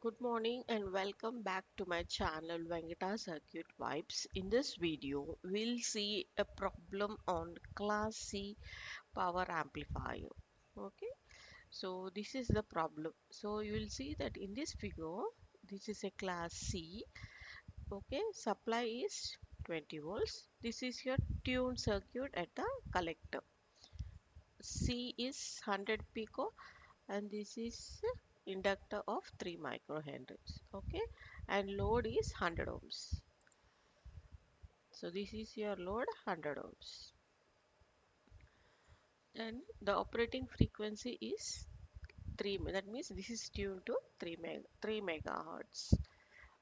Good morning and welcome back to my channel Venkata Circuit Vibes. In this video, we'll see a problem on Class C power amplifier. Okay, so this is the problem. So you will see that in this figure, this is a Class C. Okay, supply is 20 volts. This is your tuned circuit at the collector. C is 100 pico and this is inductor of 3 microhenries. Okay, and load is 100 ohms. So this is your load 100 ohms, and the operating frequency is 3. That means this is tuned to 3 megahertz.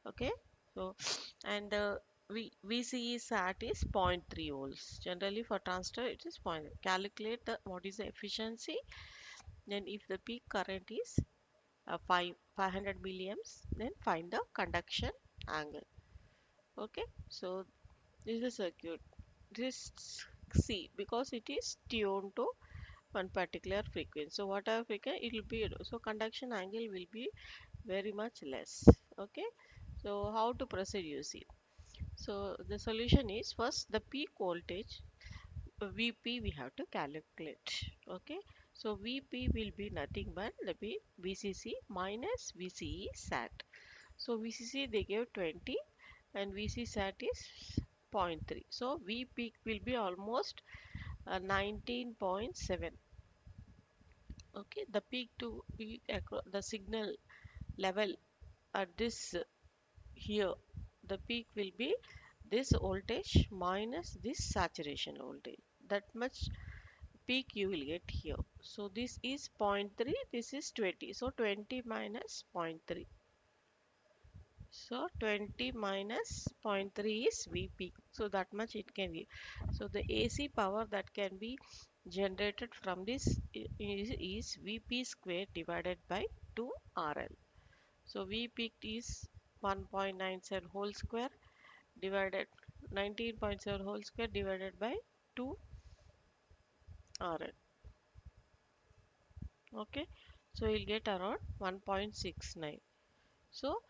Okay, so and the VCE SAT is zero point 0.3 volts. Generally for transistor it is 0. Calculate the what is the efficiency. Then if the peak current is 500 milliamps, then find the conduction angle. Okay, so this is the circuit. This C, because it is tuned to one particular frequency, so whatever frequency it will be, so conduction angle will be very much less. Okay, so how to proceed, you see. So the solution is, first the peak voltage VP we have to calculate. Okay, so VP will be nothing but the VCC minus VCE SAT. So VCC they gave 20 and VC SAT is zero point 0.3. So V peak will be almost 19.7. Okay, the peak to peak across the signal level at this here, the peak will be this voltage minus this saturation voltage. That much peak you will get here. So this is zero point 0.3, this is 20. So 20 minus zero point 0.3. So 20 minus zero point 0.3 is Vp. So that much it can be. So the AC power that can be generated from this is Vp square divided by 2 RL. So V peaked is 1.97 whole square divided 19.7 whole square divided by 2 RL. Okay. So you'll get around 1.69. So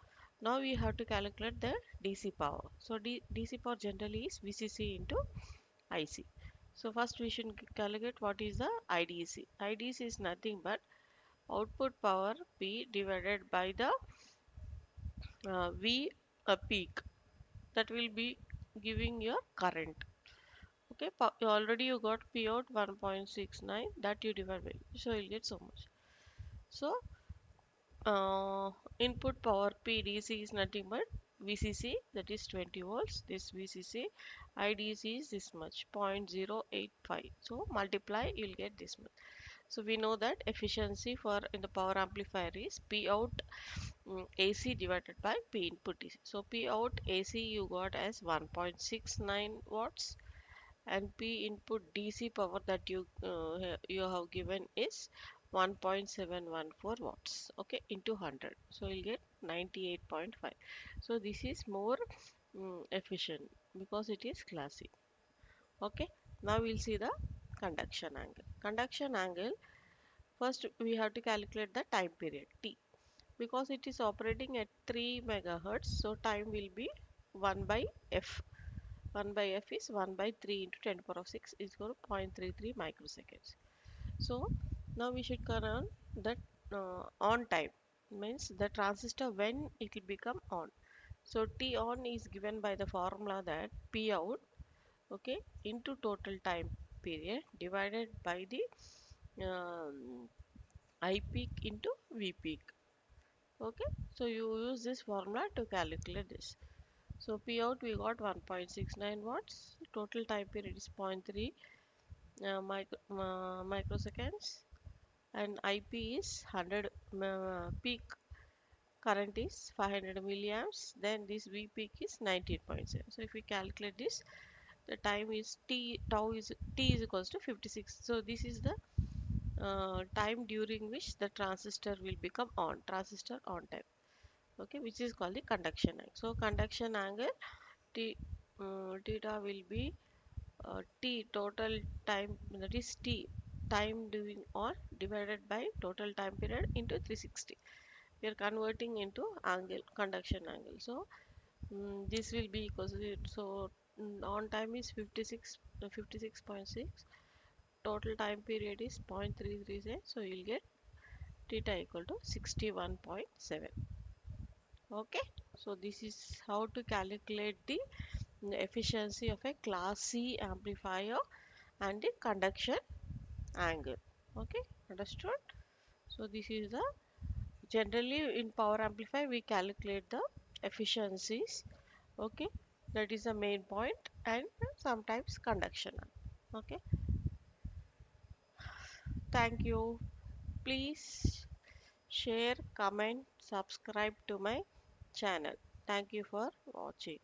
now we have to calculate the DC power. So DC power generally is VCC into IC. So first we should calculate what is the IDC. IDC is nothing but output power P divided by the V peak. That will be giving your current. Okay, already you got P out 1.69, that you divide by, so you'll get so much. So input power PDC is nothing but VCC, that is 20 volts. This VCC IDC is this much, 0.085. So multiply, you'll get this much. So we know that efficiency for in the power amplifier is P out AC divided by P input DC. So P out AC you got as 1.69 watts, and P input DC power that you have given is 1.714 watts. Okay, into 100, so you'll get 98.5. So this is more efficient because it is classic. Okay, now we'll see the conduction angle. Conduction angle, first we have to calculate the time period T, because it is operating at 3 megahertz, so time will be 1 by F. 1 by F is 1 by 3 into 10 to the power of 6 is equal to 0.33 microseconds. So now we should count that on time, means the transistor when it will become on. So T on is given by the formula that P out, okay, into total time period divided by the I peak into V peak. Okay, so you use this formula to calculate this. So P out we got 1.69 watts. Total time period is zero point 0.3 microseconds, and IP is 100. Peak current is 500 milliamps. Then this V peak is 19.7. So if we calculate this, the time is T is equals to 56. So this is the time during which the transistor will become on. Transistor on time. Okay, which is called the conduction angle. So conduction angle T theta will be T total time, that is T time doing on divided by total time period into 360. we are converting into angle, conduction angle. So this will be equals to so on time is 56.6, total time period is 0.336, so you'll get theta equal to 61.7. Okay, so this is how to calculate the efficiency of a class C amplifier and the conduction angle. Okay, understood? So this is the generally in power amplifier we calculate the efficiencies. Okay, that is the main point, and sometimes conduction. Okay, thank you. Please share, comment, subscribe to my channel. Thank you for watching.